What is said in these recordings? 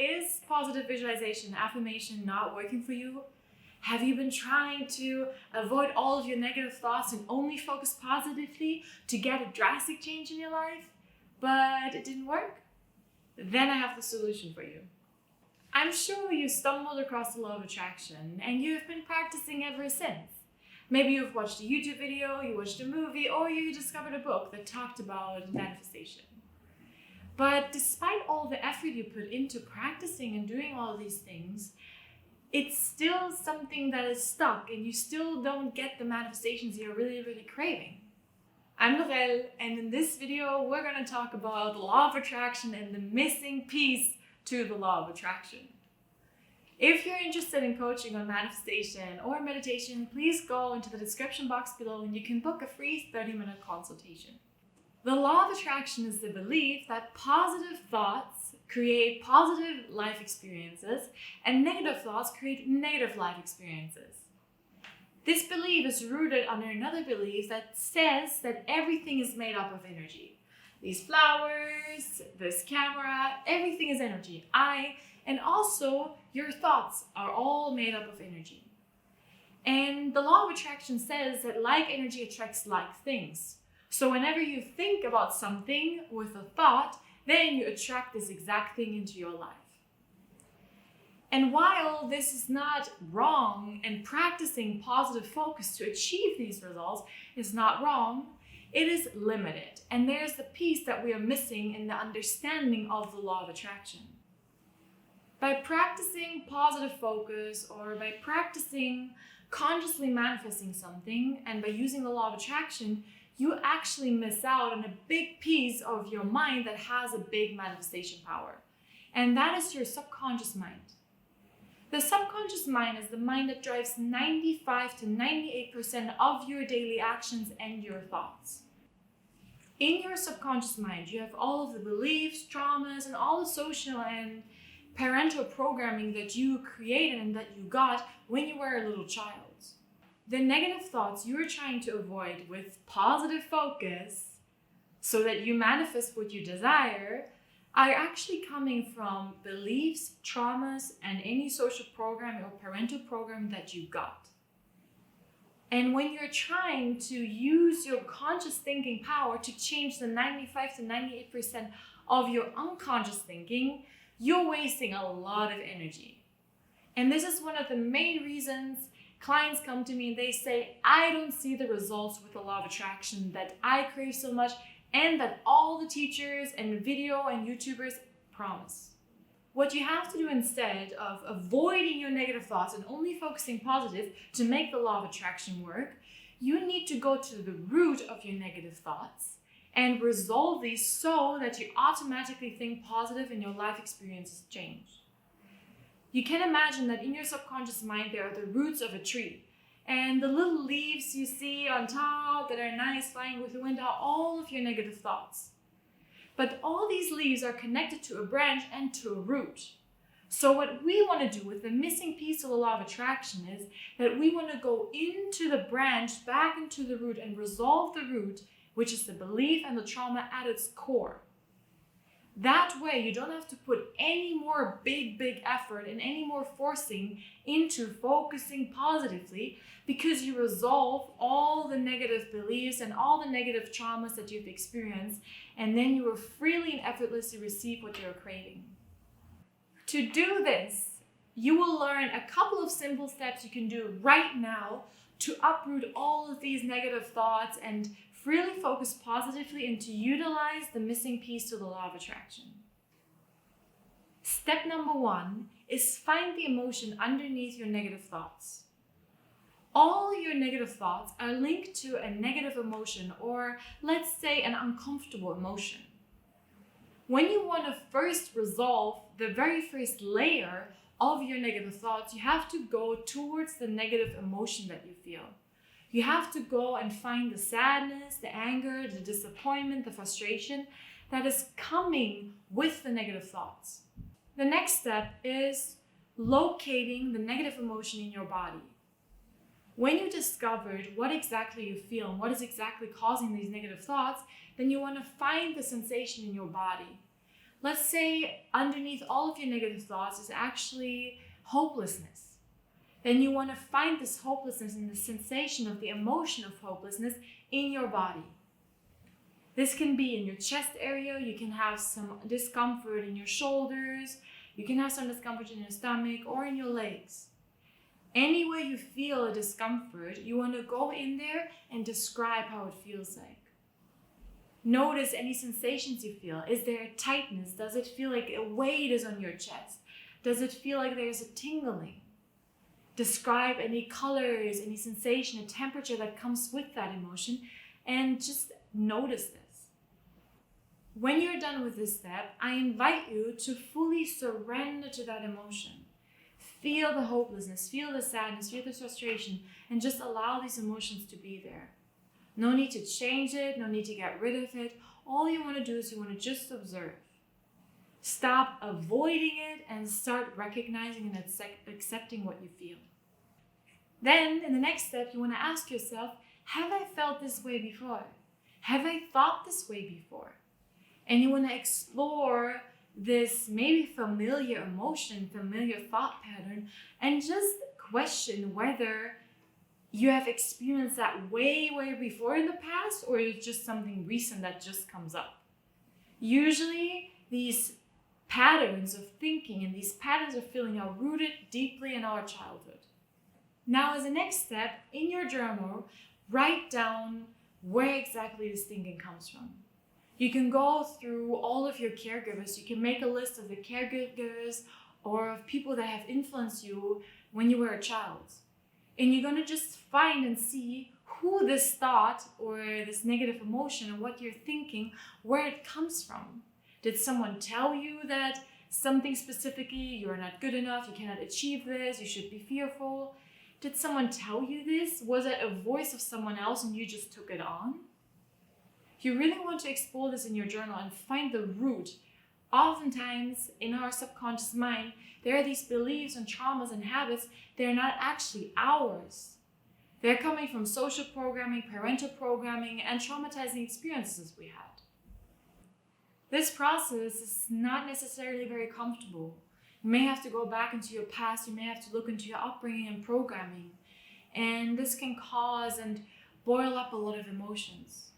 Is positive visualization, affirmation not working for you? Have you been trying to avoid all of your negative thoughts and only focus positively to get a drastic change in your life, but it didn't work? Then I have the solution for you. I'm sure you stumbled across the law of attraction and you've been practicing ever since. Maybe you've watched a YouTube video, you watched a movie, or you discovered a book that talked about manifestation. But despite all the effort you put into practicing and doing all these things, it's still something that is stuck and you still don't get the manifestations you're really, really craving. I'm Lorelle, and in this video, we're going to talk about the law of attraction and the missing piece to the law of attraction. If you're interested in coaching on manifestation or meditation, please go into the description box below and you can book a free 30-minute consultation. The law of attraction is the belief that positive thoughts create positive life experiences and negative thoughts create negative life experiences. This belief is rooted under another belief that says that everything is made up of energy. These flowers, this camera, everything is energy. And also your thoughts are all made up of energy. And the law of attraction says that like energy attracts like things. So whenever you think about something with a thought, then you attract this exact thing into your life. And while this is not wrong and practicing positive focus to achieve these results is not wrong, it is limited. And there's the piece that we are missing in the understanding of the law of attraction. By practicing positive focus or by practicing consciously manifesting something and by using the law of attraction, you actually miss out on a big piece of your mind that has a big manifestation power. And that is your subconscious mind. The subconscious mind is the mind that drives 95 to 98% of your daily actions and your thoughts. In your subconscious mind, you have all of the beliefs, traumas, and all the social and parental programming that you created and that you got when you were a little child. The negative thoughts you're trying to avoid with positive focus so that you manifest what you desire are actually coming from beliefs, traumas, and any social program or parental program that you got. And when you're trying to use your conscious thinking power to change the 95 to 98% of your unconscious thinking, you're wasting a lot of energy. And this is one of the main reasons clients come to me and they say, I don't see the results with the law of attraction that I crave so much and that all the teachers and video and YouTubers promise. What you have to do instead of avoiding your negative thoughts and only focusing positive to make the law of attraction work, you need to go to the root of your negative thoughts and resolve these so that you automatically think positive and your life experiences change. You can imagine that in your subconscious mind there are the roots of a tree. And the little leaves you see on top that are nice flying with the wind are all of your negative thoughts. But all these leaves are connected to a branch and to a root. So what we want to do with the missing piece of the law of attraction is that we want to go into the branch, back into the root and resolve the root, which is the belief and the trauma at its core. That way, you don't have to put any more big effort and any more forcing into focusing positively because you resolve all the negative beliefs and all the negative traumas that you've experienced, and then you will freely and effortlessly receive what you're craving. To do this, you will learn a couple of simple steps you can do right now to uproot all of these negative thoughts and freely focus positively and to utilize the missing piece to the law of attraction. Step number 1 is find the emotion underneath your negative thoughts. All your negative thoughts are linked to a negative emotion, or let's say an uncomfortable emotion. When you want to first resolve the very first layer of your negative thoughts, you have to go towards the negative emotion that you feel. You have to go and find the sadness, the anger, the disappointment, the frustration that is coming with the negative thoughts. The next step is locating the negative emotion in your body. When you discovered what exactly you feel and what is exactly causing these negative thoughts, then you want to find the sensation in your body. Let's say underneath all of your negative thoughts is actually hopelessness. Then you want to find this hopelessness and the sensation of the emotion of hopelessness in your body. This can be in your chest area. You can have some discomfort in your shoulders. You can have some discomfort in your stomach or in your legs. Anywhere you feel a discomfort, you want to go in there and describe how it feels like. Notice any sensations you feel. Is there a tightness? Does it feel like a weight is on your chest? Does it feel like there's a tingling? Describe any colors, any sensation, a temperature that comes with that emotion, and just notice this. When you're done with this step, I invite you to fully surrender to that emotion. Feel the hopelessness, feel the sadness, feel the frustration, and just allow these emotions to be there. No need to change it, no need to get rid of it. All you want to do is you want to just observe. Stop avoiding it and start recognizing and accepting what you feel. Then, in the next step, you want to ask yourself, have I felt this way before? Have I thought this way before? And you want to explore this maybe familiar emotion, familiar thought pattern, and just question whether you have experienced that way before in the past, or it's just something recent that just comes up. Usually, these patterns of thinking and these patterns of feeling are rooted deeply in our childhood. Now, as a next step, in your journal, write down where exactly this thinking comes from. You can go through all of your caregivers. You can make a list of the caregivers or of people that have influenced you when you were a child. And you're going to just find and see who this thought or this negative emotion or what you're thinking, where it comes from. Did someone tell you that something specifically, you're not good enough, you cannot achieve this, you should be fearful? Did someone tell you this? Was it a voice of someone else and you just took it on? You really want to explore this in your journal and find the root. Oftentimes, in our subconscious mind, there are these beliefs and traumas and habits. They're not actually ours. They're coming from social programming, parental programming, and traumatizing experiences we had. This process is not necessarily very comfortable. You may have to go back into your past. You may have to look into your upbringing and programming. And this can cause and boil up a lot of emotions.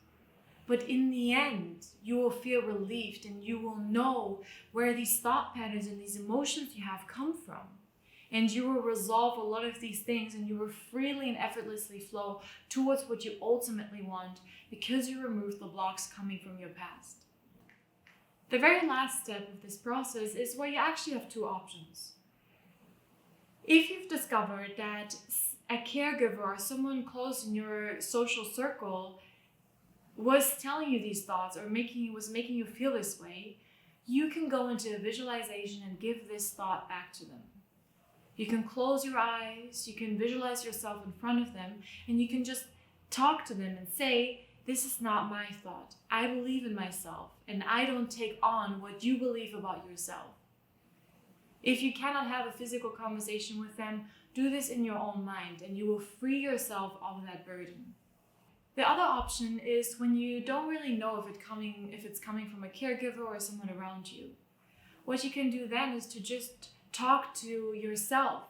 But in the end, you will feel relieved and you will know where these thought patterns and these emotions you have come from. And you will resolve a lot of these things and you will freely and effortlessly flow towards what you ultimately want because you removed the blocks coming from your past. The very last step of this process is where you actually have two options. If you've discovered that a caregiver or someone close in your social circle was telling you these thoughts or was making you feel this way, you can go into a visualization and give this thought back to them. You can close your eyes, you can visualize yourself in front of them, and you can just talk to them and say, this is not my thought. I believe in myself, and I don't take on what you believe about yourself. If you cannot have a physical conversation with them, do this in your own mind, and you will free yourself of that burden. The other option is when you don't really know if it's coming from a caregiver or someone around you. What you can do then is to just talk to yourself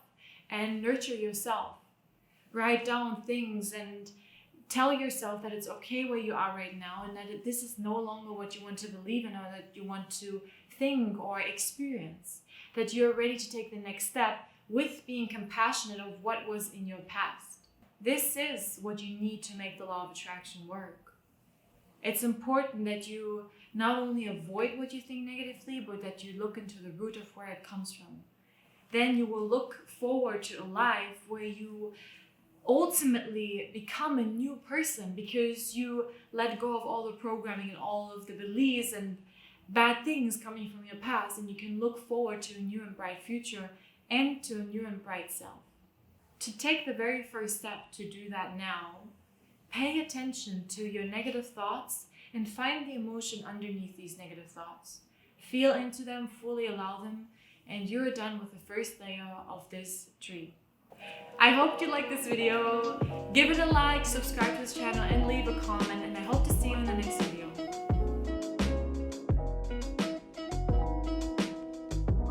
and nurture yourself. Write down things and tell yourself that it's okay where you are right now and that this is no longer what you want to believe in or that you want to think or experience. That you're ready to take the next step with being compassionate of what was in your past. This is what you need to make the law of attraction work. It's important that you not only avoid what you think negatively, but that you look into the root of where it comes from. Then you will look forward to a life where you ultimately become a new person because you let go of all the programming and all of the beliefs and bad things coming from your past, and you can look forward to a new and bright future and to a new and bright self. To take the very first step to do that now, pay attention to your negative thoughts and find the emotion underneath these negative thoughts. Feel into them, fully allow them, and you're done with the first layer of this tree. I hope you liked this video. Give it a like, subscribe to this channel, and leave a comment, and I hope to see you in the next video.